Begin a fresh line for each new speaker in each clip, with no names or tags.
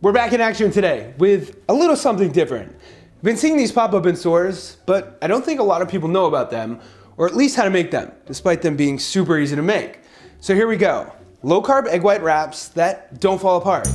We're back in action today with a little something different. I've been seeing these pop up in stores, but I don't think a lot of people know about them, or at least how to make them, despite them being super easy to make. So here we go. Low carb egg white wraps that don't fall apart.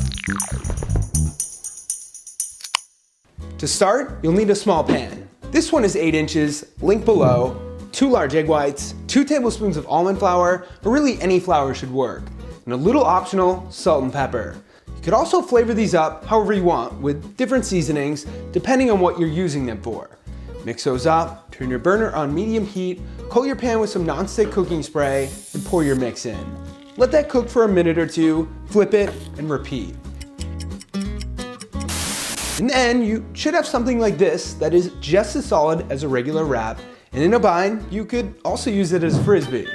To start, you'll need a small pan. This one is 8 inches, link below, 2 large egg whites, 2 tablespoons of almond flour, or really any flour should work, and a little optional salt and pepper. You could also flavor these up however you want with different seasonings depending on what you're using them for. Mix those up, turn your burner on medium heat, coat your pan with some nonstick cooking spray, and pour your mix in. Let that cook for a minute or two, flip it, and repeat. And then you should have something like this that is just as solid as a regular wrap, and in a bind, you could also use it as a frisbee.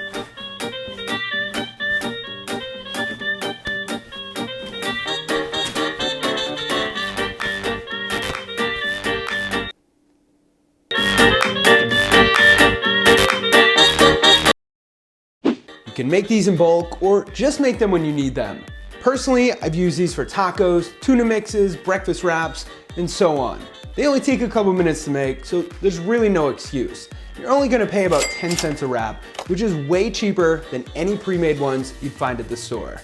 You can make these in bulk or just make them when you need them. Personally, I've used these for tacos, tuna mixes, breakfast wraps, and so on. They only take a couple minutes to make, so there's really no excuse. You're only gonna pay about 10 cents a wrap, which is way cheaper than any pre-made ones you'd find at the store.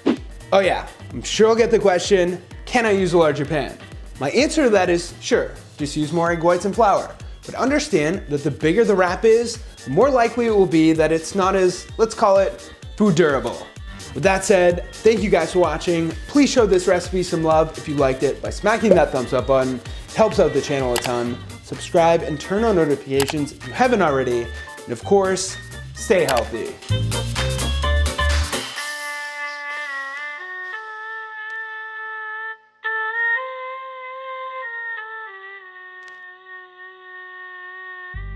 Oh yeah, I'm sure I'll get the question, can I use a larger pan? My answer to that is sure, just use more egg whites and flour. But understand that the bigger the wrap is, the more likely it will be that it's not as, let's call it, food durable. With that said, thank you guys for watching. Please show this recipe some love if you liked it by smacking that thumbs up button. It helps out the channel a ton. Subscribe and turn on notifications if you haven't already. And of course, stay healthy.